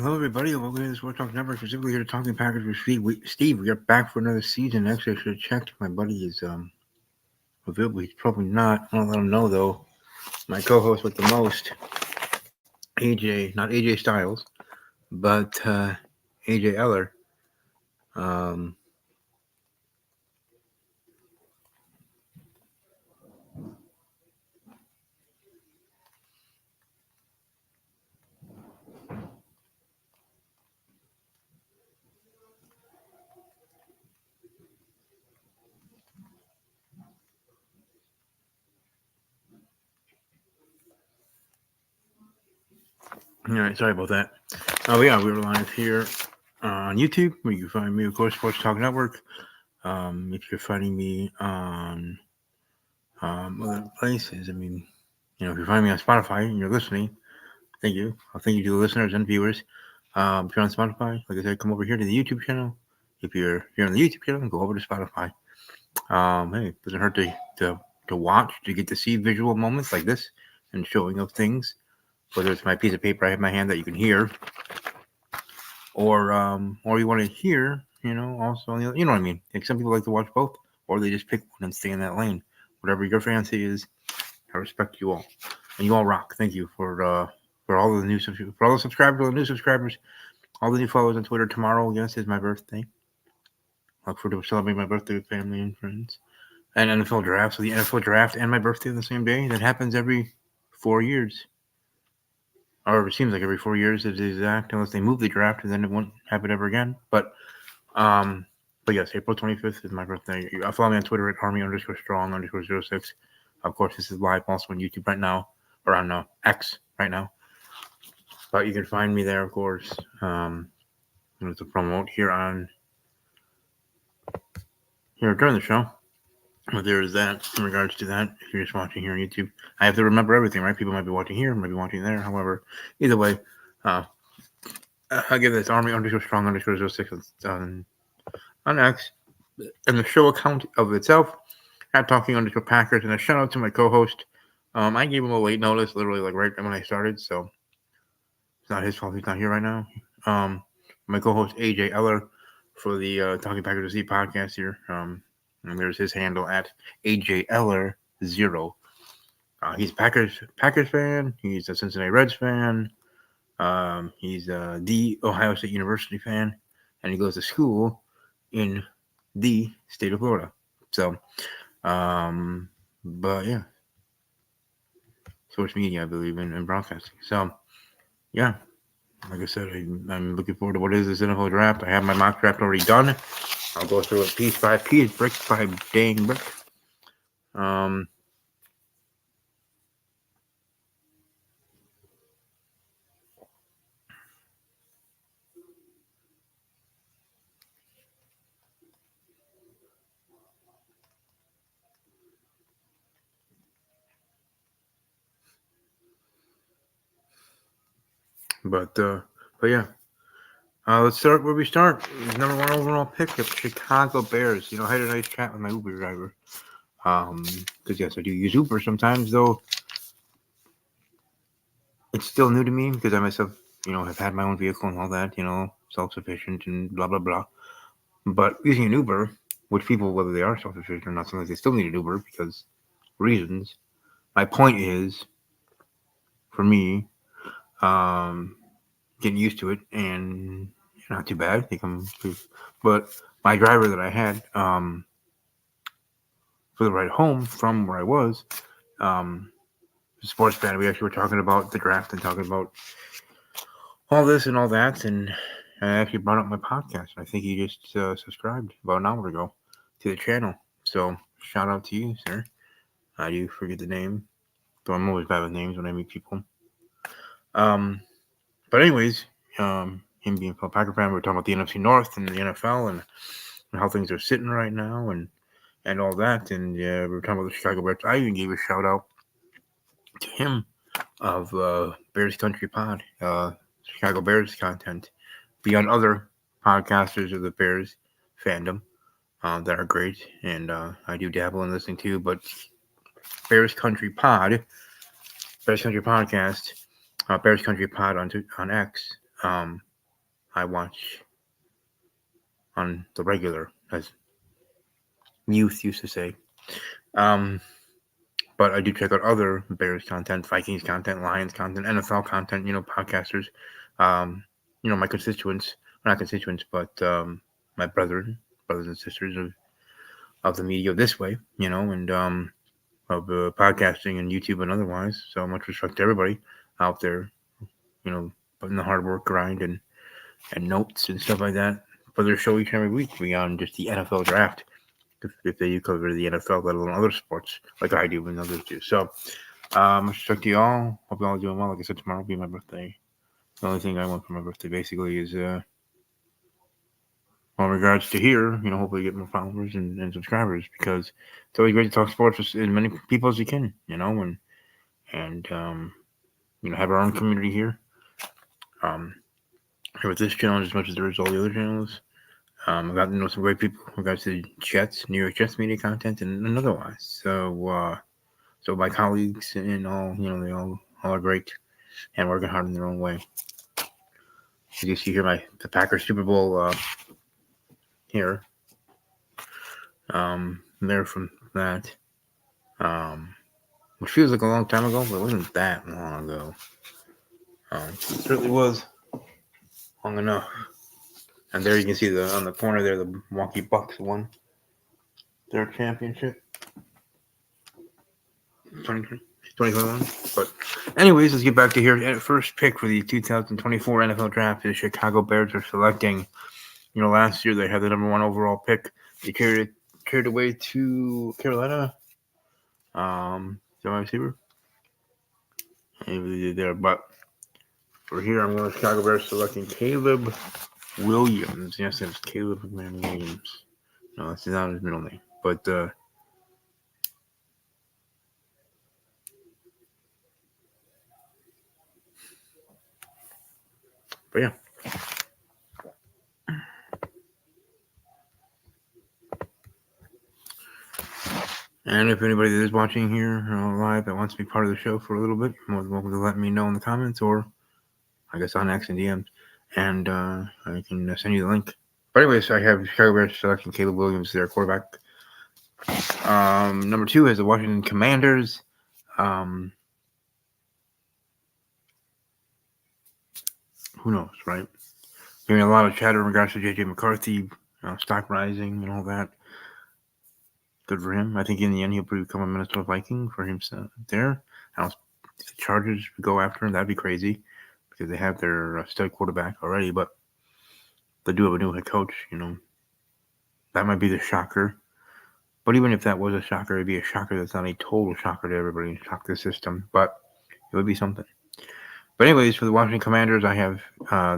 Hello, everybody, and welcome to the Sports Talk Network. Specifically, here to Talking Packers with Steve. We are back for another season. Actually, I should have checked if my buddy is available. He's probably not. I'll let him know though. My co-host with the most, AJ, not AJ Styles, but AJ Eller. Um, all right, sorry about that. Oh yeah, we were live here on YouTube, where you can find me, of course, Sports Talk Network. If you're finding me on other places, if you're finding me on Spotify and you're listening, thank you. Thank you to the listeners and viewers. If you're on Spotify, like I said, come over here to the YouTube channel. If you're here on the YouTube channel, go over to Spotify. Hey, it doesn't hurt to watch, to get to see visual moments like this and showing of things. Whether it's my piece of paper I have in my hand that you can hear, or you want to hear, also, you know what I mean. Like some people like to watch both, or they just pick one and stay in that lane. Whatever your fancy is, I respect you all, and you all rock. Thank you for all the new for all the subscribers, all the new subscribers, all the new followers on Twitter. Tomorrow, yes, is my birthday. Look forward to celebrating my birthday with family and friends. And NFL draft, so the NFL draft and my birthday on the same day. That happens every 4 years. Or it seems like every 4 years is exact, unless they move the draft, and then it won't happen ever again. Um, but yes, April 25th is my birthday. Follow me on Twitter at army_strong_06. Of course, this is live also on YouTube right now, or on X right now. But you can find me there, of course. To promote here during the show. But there is that in regards to that. If you're just watching here on YouTube, I have to remember everything, right? People might be watching here, might be watching there. However, either way, uh, I give this army_strong_06 on X, and the show account of itself at talking_Packers, and a shout out to my co-host. I gave him a late notice, literally like right when I started, so it's not his fault he's not here right now. My co-host AJ Eller for the Talking Packers Z podcast here. And there's his handle at AJ Eller0. He's Packers fan. He's a Cincinnati Reds fan. He's the Ohio State University fan, and he goes to school in the state of Florida. So, but yeah, social media, I believe, in broadcasting. So, yeah, like I said, I'm looking forward to what is this NFL draft. I have my mock draft already done. I'll go through it piece by piece, brick by dang brick. Um, but yeah. Let's start where we start. Number one overall pick, the Chicago Bears. I had a nice chat with my Uber driver. Because yes, I do use Uber sometimes, though it's still new to me because I myself, have had my own vehicle and all that, self-sufficient and blah blah blah. But using an Uber, which people, whether they are self-sufficient or not, sometimes they still need an Uber because reasons. My point is, for me, um, getting used to it and not too bad. I think but my driver that I had, for the ride home from where I was, um, sports fan. We actually were talking about the draft and talking about all this and all that, and I actually brought up my podcast. I think he just subscribed about an hour ago to the channel. So shout out to you, sir. I do forget the name, though I'm always bad with names when I meet people. Um, but anyways, him being a Packer fan, we were talking about the NFC North and the NFL and how things are sitting right now and all that. And we were talking about the Chicago Bears. I even gave a shout out to him of Bears Country Pod, Chicago Bears content, beyond other podcasters of the Bears fandom that are great. And I do dabble in listening too, but Bears Country Pod, Bears Country Podcast, Bears Country Pod on X. I watch on the regular, as youth used to say. Um, but I do check out other Bears content, Vikings content, Lions content, NFL content. Podcasters. Um, my constituents, not constituents, but my brothers and sisters of the media this way. And of podcasting and YouTube and otherwise. So much respect to everybody out there. Putting the hard work, grind, and notes and stuff like that for their show each and every week beyond just the NFL draft. If they do cover the NFL, let alone other sports like I do and others do. So, much respect to y'all. Hope y'all are doing well. Like I said, tomorrow will be my birthday. The only thing I want for my birthday basically is, in regards to here, hopefully get more followers and subscribers, because it's always great to talk sports with as many people as you can, and have our own community here. Here with this channel as much as there is all the other channels. I've gotten to know some great people in regards to Jets, New York Jets media content, and otherwise. So my colleagues and all, they all are great and working hard in their own way. As you see here, the Packers Super Bowl here. There from that, which feels like a long time ago, but it wasn't that long ago. It certainly was long enough. And there you can see on the corner there, the Milwaukee Bucks won their championship. 2021. But anyways, let's get back to here. First pick for the 2024 NFL Draft, the Chicago Bears are selecting. Last year they had the number 1 overall pick. They carried away to Carolina. Is that my receiver? Maybe they did there, but for here I'm going to Chicago Bears selecting Caleb Williams. Yes, it's Caleb McMahon Williams. No, that's not his middle name, but yeah. And if anybody that is watching here live that wants to be part of the show for a little bit, you're more than welcome to let me know in the comments, or I guess on X and DMs, and I can send you the link. But anyways, I have Chicago Bears selecting Caleb Williams, their quarterback. Number 2 is the Washington Commanders. Who knows, right? Hearing a lot of chatter in regards to JJ McCarthy, stock rising and all that. Good for him. I think in the end he'll become a Minnesota Viking for himself there. I don't if the Chargers would go after him, that'd be crazy, because they have their stud quarterback already, but they do have a new head coach. That might be the shocker. But even if that was a shocker, it'd be a shocker that's not a total shocker to everybody, shock the system, but it would be something. But anyways, for the Washington Commanders, I have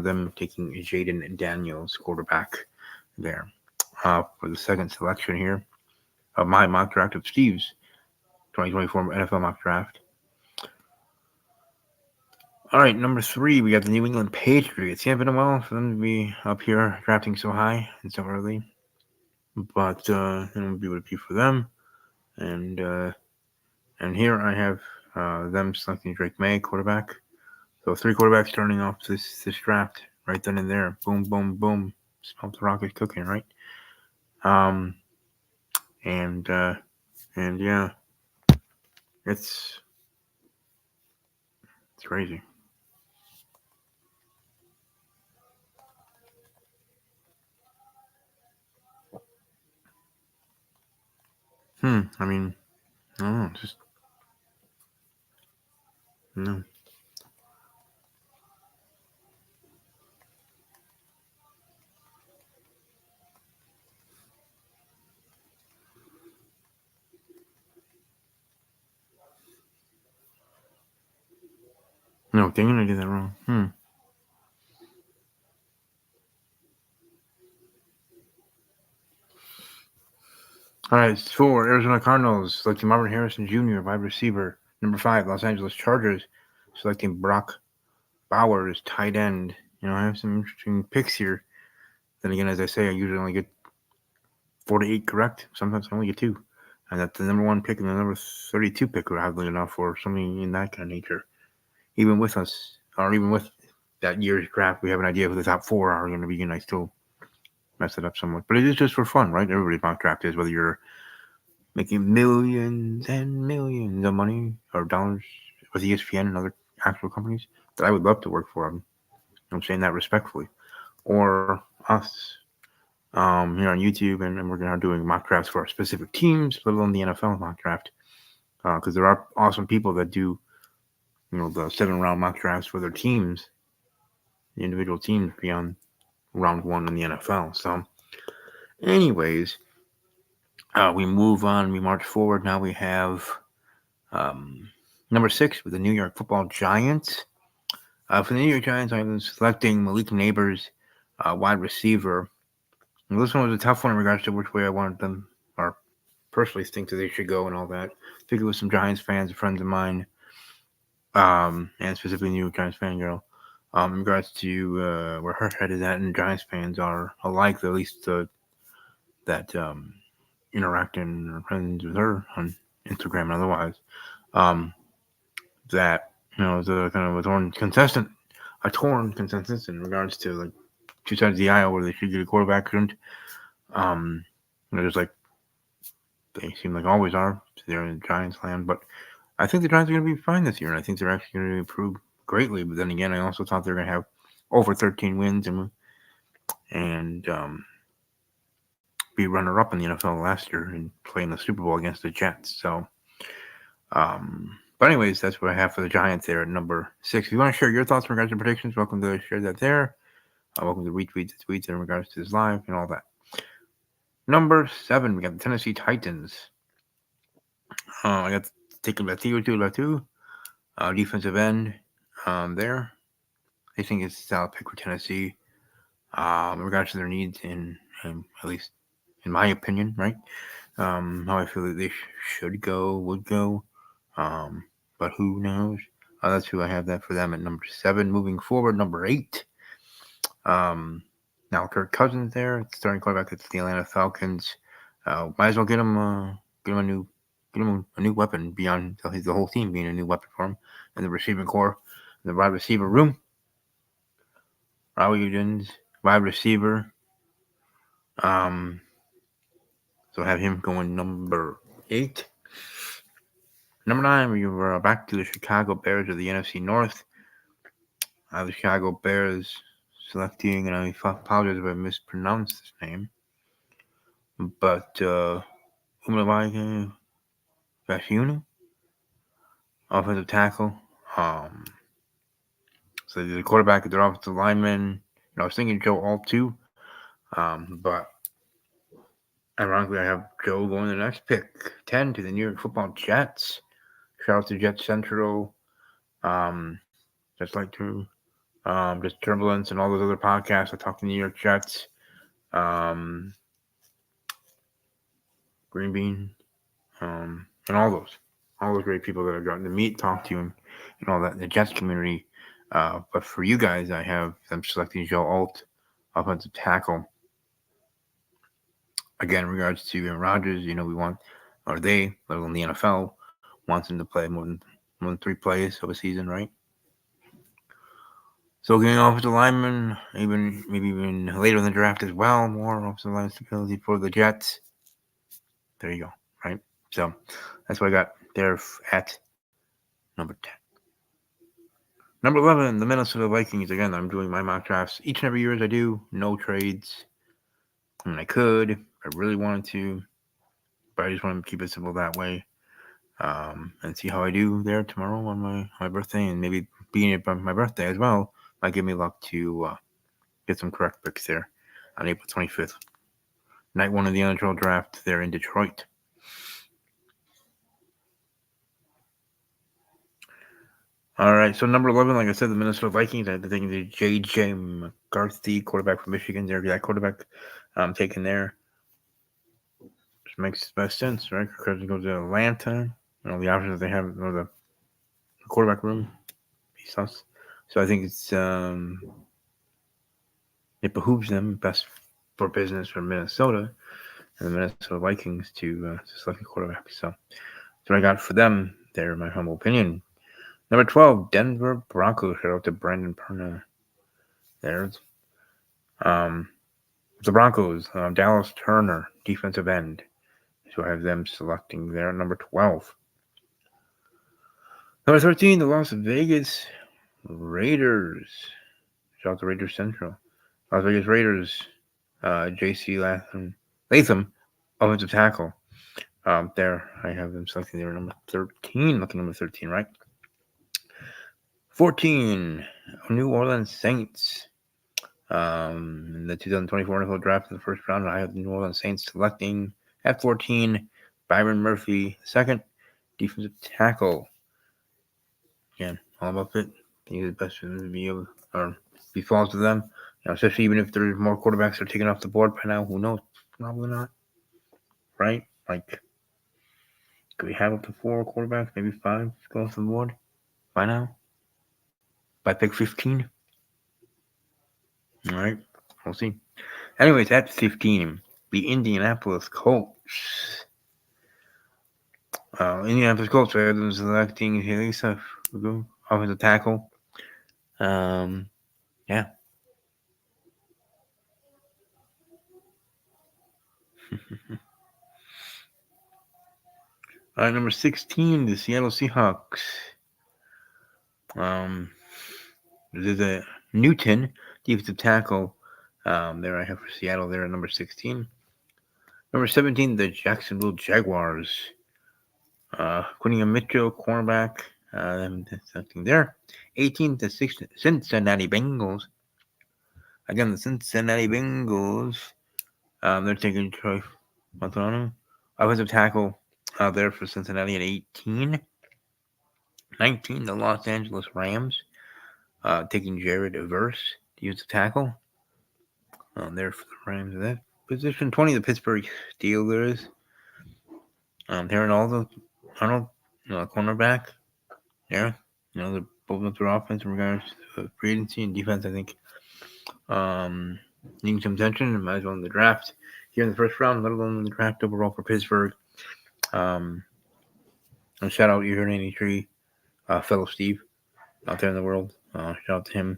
them taking Jaden Daniels, quarterback, there for the second selection here of my mock draft of Steve's 2024 NFL mock draft. All right, number 3, we got the New England Patriots. Yeah, been a while for them to be up here drafting so high and so early, but it would be what it be for them. And here I have them selecting Drake May, quarterback. So 3 quarterbacks starting off this draft right then and there. Boom, boom, boom. Smell the rocket cooking, right? And yeah, it's crazy. I mean, I don't know, just no. No, dang it, I did that wrong. All right, 4, Arizona Cardinals selecting Marvin Harrison Jr., wide receiver. Number 5, Los Angeles Chargers selecting Brock Bowers, tight end. I have some interesting picks here. Then again, as I say, I usually only get 4 to 8 correct. Sometimes I only get 2. And that's the number 1 pick and the number 32 pick, oddly enough, or something in that kind of nature. Even with us, or even with that year's draft, we have an idea who the top 4 are going to be, and I still mess it up somewhat. But it is just for fun, right? Everybody's mock draft is, whether you're making millions and millions of money or dollars with ESPN and other actual companies that I would love to work for. I'm saying that respectfully. Or us here on YouTube, and we're now doing mock drafts for our specific teams, let alone the NFL mock draft. Because there are awesome people that do, the 7-round mock drafts for their teams, the individual teams beyond round 1 in the NFL. So, anyways, we move on. We march forward. Now we have number 6 with the New York Football Giants. For the New York Giants, I was selecting Malik Nabers, wide receiver. And this one was a tough one in regards to which way I wanted them, or personally think that they should go and all that. I think it was some Giants fans, friends of mine, and specifically New York Giants fangirl, in regards to where her head is at, and Giants fans are alike, at least that interact and are friends with her on Instagram and otherwise. That is a kind of a torn consensus in regards to like two sides of the aisle where they should get a quarterback, shouldn't. Just like they seem like always are. They're in Giants land, but I think the Giants are going to be fine this year, and I think they're actually going to improve greatly. But then again, I also thought they were going to have over 13 wins and be runner-up in the NFL last year and play in the Super Bowl against the Jets. So, but anyways, that's what I have for the Giants there at number 6. If you want to share your thoughts in regards to predictions, welcome to share that there. Welcome to retweet the tweets in regards to this live and all that. Number 7, we got the Tennessee Titans. I got taken by Theo Latu, defensive end there. I think it's a solid pick for Tennessee in regards to their needs, and at least in my opinion, right? How I feel that they would go. But who knows? That's who I have that for them at number 7. Moving forward, number 8. Now Kirk Cousins there, starting quarterback at the Atlanta Falcons. Might as well get him a new weapon beyond the whole team being a new weapon for him, and the receiving core, the wide receiver room. Raul Udens, wide receiver. So have him going number 8. Number 9, we were back to the Chicago Bears of the NFC North. The Chicago Bears selecting, and I apologize if I mispronounced this name, but Umalaika Vashuna, offensive tackle. So the quarterback, their offensive lineman. I was thinking Joe Alt too, but ironically, I have Joe going to the next pick, 10 to the New York Football Jets. Shout out to Jet Central. Just like to just Turbulence and all those other podcasts. I talk to New York Jets, Green Bean, and all those great people that I've gotten to meet, talk to, and all that in the Jets community. But for you guys, I have them selecting Joe Alt, offensive tackle. Again, in regards to Aaron Rodgers, we want, or they, let alone the NFL, wants him to play more than 3 plays of a season, right? So getting offensive lineman, maybe even later in the draft as well, more offensive line stability for the Jets. There you go, right? So that's what I got there at number 10. Number 11, the Minnesota Vikings. Again, I'm doing my mock drafts each and every year as I do. No trades. I mean, I could, if I really wanted to, but I just want to keep it simple that way. And see how I do there tomorrow on my birthday, and maybe being it by my birthday as well might give me luck to get some correct picks there on April 25th. Night 1 of the NHL draft there in Detroit. All right, so number 11, like I said, the Minnesota Vikings. I had to think the J.J. McCarthy, quarterback from Michigan. There, that quarterback taken there. Just makes the best sense, right? Because he goes to Atlanta. The options that they have, the quarterback room, he sucks. So I think it's it behooves them best for business for Minnesota and the Minnesota Vikings to select a quarterback. So that's what I got for them there, in my humble opinion. Number 12, Denver Broncos. Shout out to Brandon Perna. There's the Broncos, Dallas Turner, defensive end. So I have them selecting there at number 12. Number 13, the Las Vegas Raiders. Shout out to Raiders Central. Las Vegas Raiders, J.C. Latham, offensive tackle. There, I have them selecting there number 13. Looking number 13, right? 14, New Orleans Saints. In the 2024 NFL Draft in the first round, I have the New Orleans Saints selecting at 14, Byron Murphy, second, defensive tackle. Again, all about fit. I think the best for them to be able, or be falls to them. Especially even if there's more quarterbacks that are taken off the board by now. Who knows? Probably not. Right? Like, could we have up to 4 quarterbacks, maybe 5 go off the board by now? By pick 15? All right, we'll see. Anyways, at 15, the Indianapolis Colts. Indianapolis Colts rather than selecting Elisa offensive tackle. Yeah. Number 16, the Seattle Seahawks. There's a Newton, defensive tackle. There I have for Seattle there at number 16. Number 17, the Jacksonville Jaguars. Quinnion Mitchell, cornerback. Something there. 18, the Cincinnati Bengals. Again, the Cincinnati Bengals. They're taking Troy Montano, offensive tackle there for Cincinnati at 18. 19, the Los Angeles Rams. Taking Jared Verse, defensive tackle. There for the Rams at that position. 20, the Pittsburgh Steelers. Darren Arnold, cornerback. There. They're both up their offense in regards to free agency and defense, I think. Needing some attention, might as well in the draft here in the first round, let alone in the draft overall for Pittsburgh. And shout out Ear 83, fellow Steve out there in the world. Shout out to him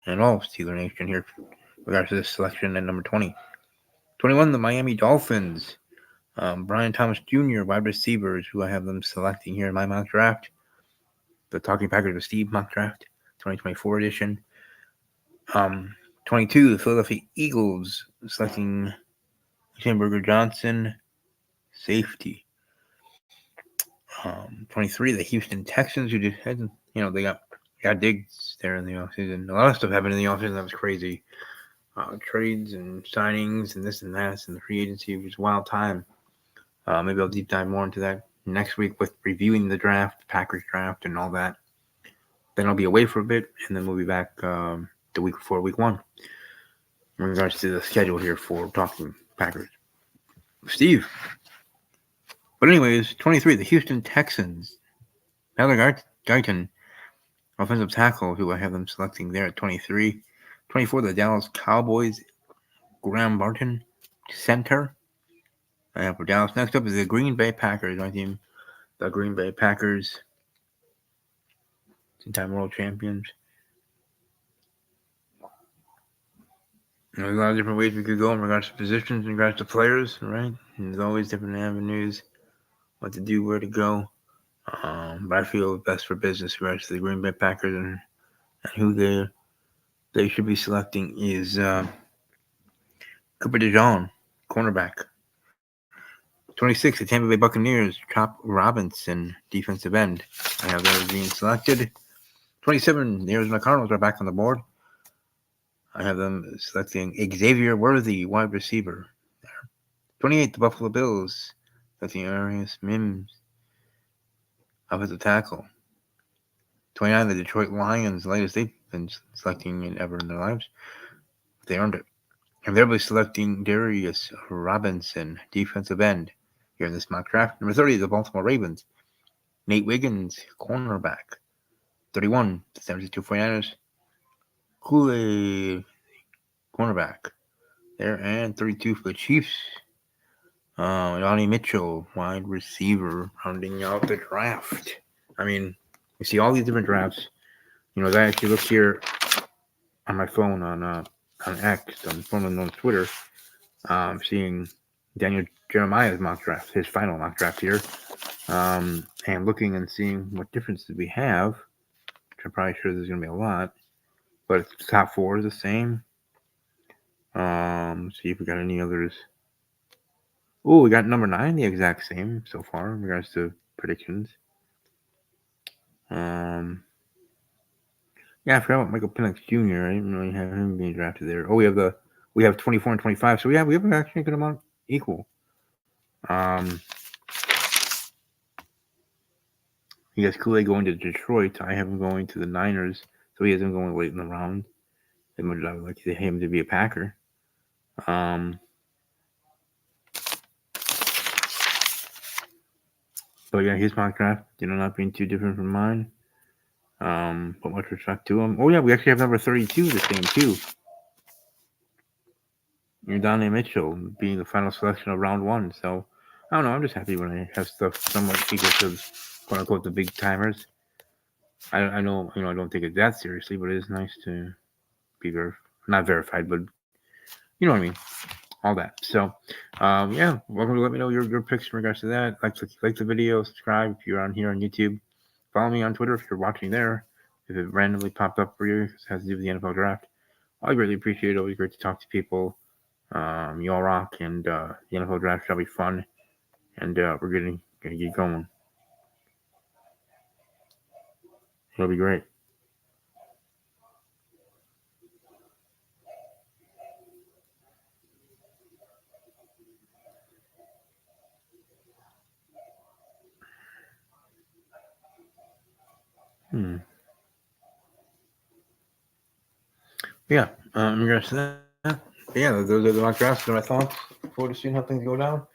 and all of Steeler Nation here in regards to this selection at number 20. 21, the Miami Dolphins. Brian Thomas Jr., wide receivers, who I have them selecting here in my mock draft. The Talking Packers with Steve mock draft, 2024 edition. 22, the Philadelphia Eagles, selecting Chamberger Johnson, safety. 23, the Houston Texans, who just had, they got Diggs there in the offseason. A lot of stuff happened in the offseason that was crazy. Trades and signings and this and that, and the free agency was a wild time. Maybe I'll deep dive more into that next week with reviewing the draft, Packers draft, and all that. Then I'll be away for a bit, and then we'll be back the week before week 1 in regards to the schedule here for Talking Packers. Steve. But anyways, 23, the Houston Texans. Tyler Guyton, offensive tackle, who I have them selecting there at 23. 24, the Dallas Cowboys. Graham Barton, center. I have for Dallas. Next up is the Green Bay Packers. My team, the Green Bay Packers. 2-time world champions. There's a lot of different ways we could go in regards to positions, in regards to players, right? And there's always different avenues, what to do, where to go. But I feel best for business in regards to the Green Bay Packers and who they should be selecting is Cooper DeJean, cornerback. 26, the Tampa Bay Buccaneers, Chop Robinson, defensive end. I have those being selected. 27, the Arizona Cardinals are back on the board. I have them selecting Xavier Worthy, wide receiver. 28, the Buffalo Bills, selecting Arias Mims, offensive tackle. 29, the Detroit Lions, latest they've been selecting ever in their lives. They earned it. And they'll be selecting Darius Robinson, defensive end, here in this mock draft. Number 30, the Baltimore Ravens, Nate Wiggins, cornerback. 31, the San Francisco 49ers, Kool-Aid, cornerback. There, and 32 for the Chiefs, Donnie Mitchell, wide receiver, rounding out the draft. I mean, you see all these different drafts. As I actually look here on my phone on X, on phone on Twitter, seeing Daniel Jeremiah's mock draft, his final mock draft here, and looking and seeing what differences we have, which I'm probably sure there's going to be a lot, but the top four is the same. See if we got any others. Oh, we got number 9 the exact same so far in regards to predictions. Yeah, I forgot about Michael Penix Jr. I didn't really have him being drafted there. Oh, we have 24 and 25, so we have actually a good amount equal. He has Kool-Aid going to Detroit. I have him going to the Niners, so he has him going late in the round. As much as I would like him to be a Packer. But yeah, his mock draft, not being too different from mine. Put much respect to him. Oh yeah, we actually have number 32 the same too. Donnie Mitchell being the final selection of round 1. So I don't know. I'm just happy when I have stuff somewhat equal to quote unquote the big timers. I know I don't take it that seriously, but it is nice to be not verified, but you know what I mean. All that. So yeah, welcome to let me know your picks in regards to that. Like the video, subscribe if you're on here on YouTube. Follow me on Twitter if you're watching there. If it randomly popped up for you, it has to do with the NFL draft. I greatly appreciate it. Always great to talk to people. You all rock, and the NFL draft shall be fun, and we're gonna get going. It'll be great. Yeah, in regards to that, yeah, those are the mock drafts and my thoughts. Look forward to seeing how things go down.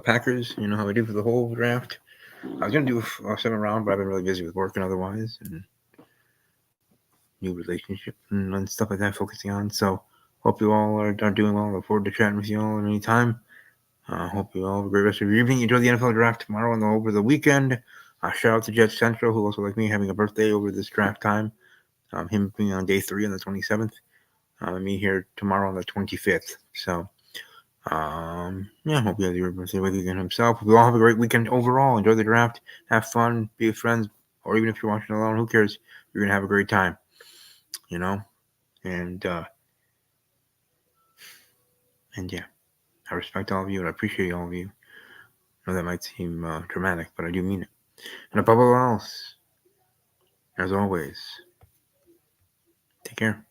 Packers, how we do for the whole draft. I was gonna do a 7 round, but I've been really busy with work and otherwise, and new relationship and stuff like that, focusing on. So, hope you all are doing well. Look forward to chatting with you all at any time. Hope you all have a great rest of your evening. Enjoy the NFL draft tomorrow and over the weekend. Shout out to Jet Central, who also like me having a birthday over this draft time. Him being on day 3 on the 27th. Me here tomorrow on the 25th. So, yeah, hope you have your birthday weekend himself. We all have a great weekend overall. Enjoy the draft. Have fun. Be with friends. Or even if you're watching alone, who cares? You're going to have a great time. And yeah, I respect all of you and I appreciate all of you. I know that might seem dramatic, but I do mean it. And above all else, as always, take care.